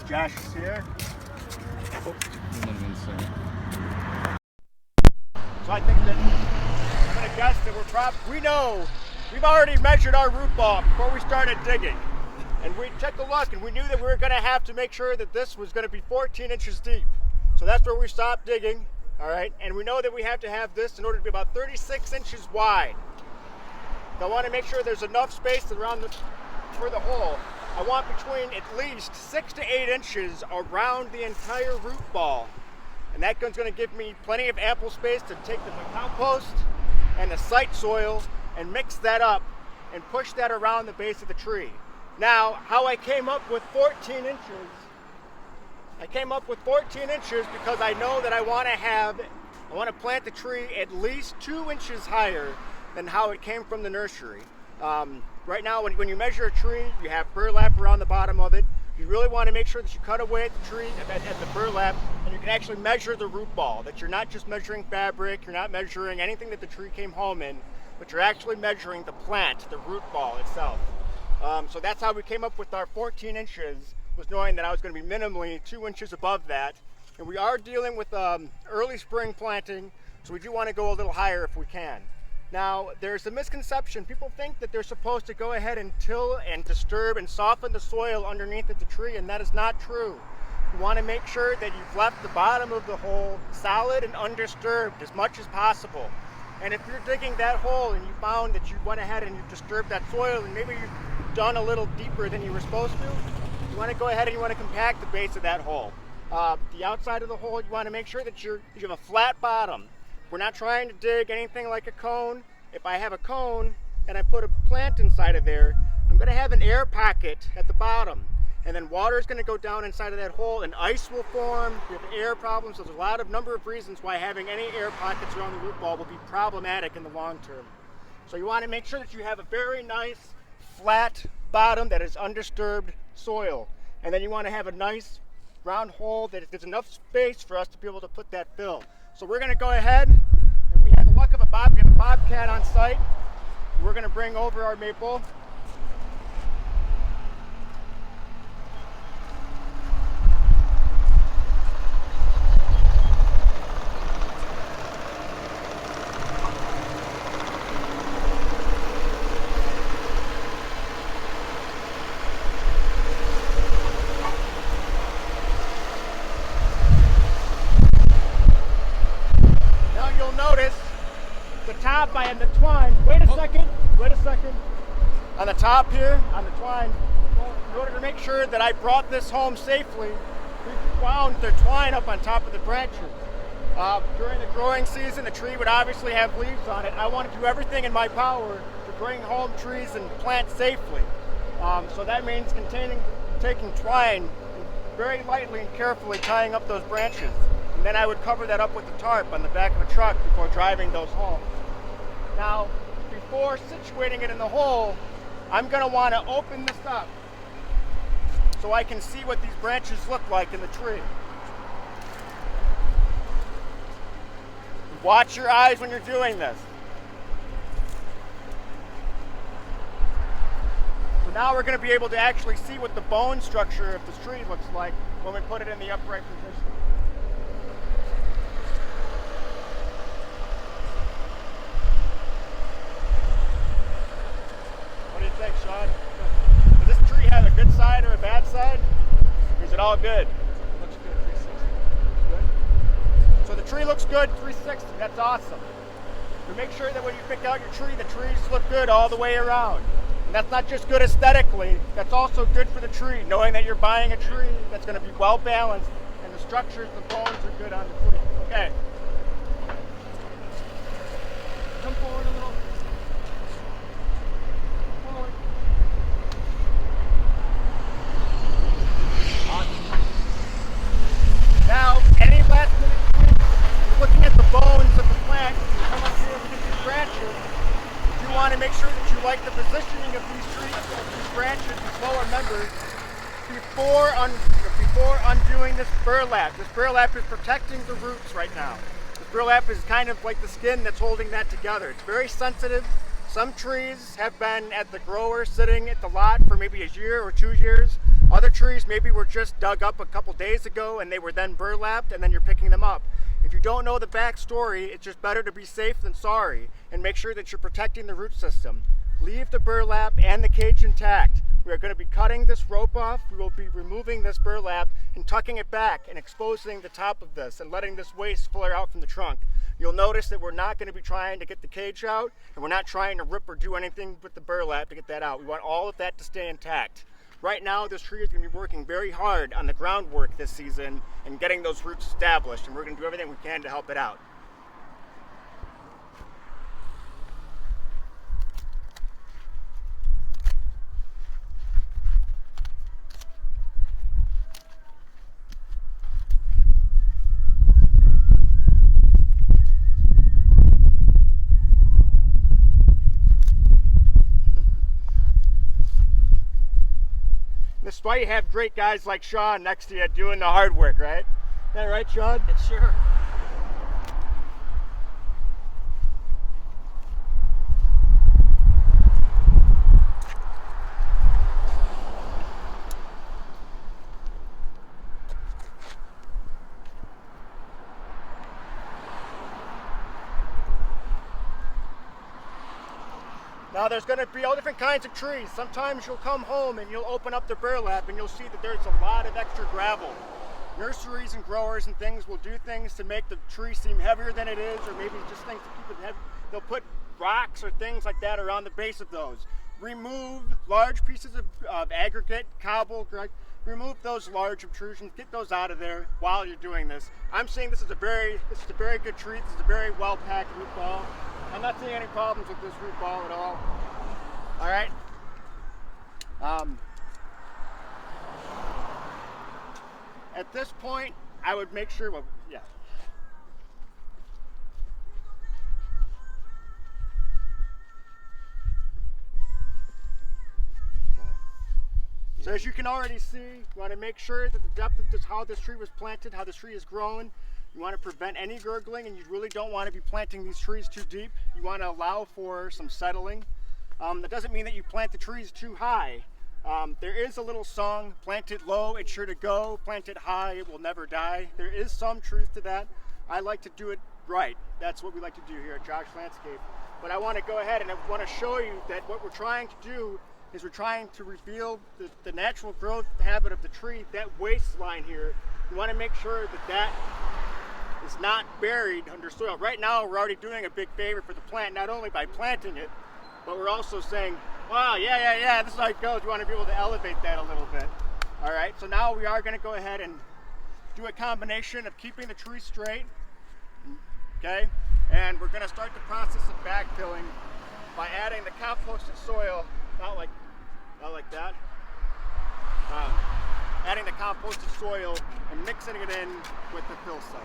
Josh is here. So I think that I'm going to guess that we've already measured our root ball before we started digging. And we took a look and we knew that we were going to have to make sure that this was going to be 14 inches deep. So that's where we stopped digging, all right? And we know that we have to have this in order to be about 36 inches wide. So I want to make sure there's enough space around for the hole. I want between at least 6 to 8 inches around the entire root ball. And that's going to give me plenty of ample space to take the compost and the site soil and mix that up and push that around the base of the tree. Now, how I came up with 14 inches, because I know that I want to plant the tree at least 2 inches higher than how it came from the nursery. Right now, when you measure a tree, you have burlap around the bottom of it. You really want to make sure that you cut away at the tree, at the burlap, and you can actually measure the root ball, that you're not just measuring fabric, you're not measuring anything that the tree came home in, but you're actually measuring the plant, the root ball itself. So that's how we came up with our 14 inches, was knowing that I was going to be minimally 2 inches above that. And we are dealing with early spring planting, so we do want to go a little higher if we can. Now, there's a misconception. People think that they're supposed to go ahead and till and disturb and soften the soil underneath of the tree, and that is not true. You want to make sure that you've left the bottom of the hole solid and undisturbed as much as possible. And if you're digging that hole and you found that you went ahead and you disturbed that soil and maybe you've done a little deeper than you were supposed to, you want to go ahead and you want to compact the base of that hole. The outside of the hole, you want to make sure that you have a flat bottom. We're not trying to dig anything like a cone. If I have a cone and I put a plant inside of there, I'm going to have an air pocket at the bottom. And then water is going to go down inside of that hole and ice will form. We have air problems. So there's number of reasons why having any air pockets around the root ball will be problematic in the long term. So you want to make sure that you have a very nice flat bottom that is undisturbed soil. And then you want to have a nice round hole that there's enough space for us to be able to put that fill. So we're going to go ahead, and we have the luck of we have a bobcat on site. We're going to bring over our maple. And the twine, wait a second, on the top here, on the twine, in order to make sure that I brought this home safely, we wound the twine up on top of the branches. During the growing season, the tree would obviously have leaves on it. I want to do everything in my power to bring home trees and plant safely. So that means taking twine and very lightly and carefully tying up those branches. And then I would cover that up with the tarp on the back of a truck before driving those home. Now, before situating it in the hole, I'm going to want to open this up so I can see what these branches look like in the tree. Watch your eyes when you're doing this. So now we're going to be able to actually see what the bone structure of this tree looks like when we put it in the upright position. Sean, does this tree have a good side or a bad side? Or is it all good? Looks good, 360. Good. So the tree looks good, 360. That's awesome. But make sure that when you pick out your tree, the trees look good all the way around. And that's not just good aesthetically, that's also good for the tree, knowing that you're buying a tree that's going to be well balanced and the structures, the bones are good on the tree. Okay. Come forward a little. Now, any last minute tweaks, looking at the bones of the plant, you come up here and look at these branches, you want to make sure that you like the positioning of these trees, of these branches, these lower members, before undoing this burlap. This burlap is protecting the roots right now. This burlap is kind of like the skin that's holding that together. It's very sensitive, Some trees have been at the grower sitting at the lot for maybe a year or 2 years. Other trees maybe were just dug up a couple days ago and they were then burlapped, and then you're picking them up. If you don't know the backstory, it's just better to be safe than sorry, and make sure that you're protecting the root system. Leave the burlap and the cage intact. We are going to be cutting this rope off. We will be removing this burlap and tucking it back and exposing the top of this and letting this waste flare out from the trunk. You'll notice that we're not going to be trying to get the cage out, and we're not trying to rip or do anything with the burlap to get that out. We want all of that to stay intact. Right now, this tree is going to be working very hard on the groundwork this season and getting those roots established, and we're going to do everything we can to help it out. This is why you have great guys like Sean next to you doing the hard work, right? Is that right, Sean? Sure. Now there's going to be all different kinds of trees. Sometimes you'll come home and you'll open up the burlap and you'll see that there's a lot of extra gravel. Nurseries and growers and things will do things to make the tree seem heavier than it is, or maybe just things to keep it heavy. They'll put rocks or things like that around the base of those. Remove large pieces of aggregate, cobble, remove those large intrusions, get those out of there while you're doing this. I'm saying this is a very good tree. This is a very well-packed root ball. I'm not seeing any problems with this root ball at all. All right. At this point, I would make sure, well, yeah. So as you can already see, you want to make sure that the depth of how this tree was planted, how this tree is growing. You want to prevent any gurgling, and you really don't want to be planting these trees too deep. You want to allow for some settling. That doesn't mean that you plant the trees too high. There is a little song, plant it low, it's sure to go. Plant it high, it will never die. There is some truth to that. I like to do it right. That's what we like to do here at Josh Landscape. But I want to go ahead and I want to show you that what we're trying to do is we're trying to reveal the natural growth habit of the tree, that waistline here. You want to make sure that that is not buried under soil. Right now, we're already doing a big favor for the plant, not only by planting it, but we're also saying, wow, yeah, this is how it goes. You want to be able to elevate that a little bit. All right, so now we are going to go ahead and do a combination of keeping the tree straight, okay? And we're going to start the process of backfilling by adding the composted soil, not like that. Adding the composted soil and mixing it in with the fill site.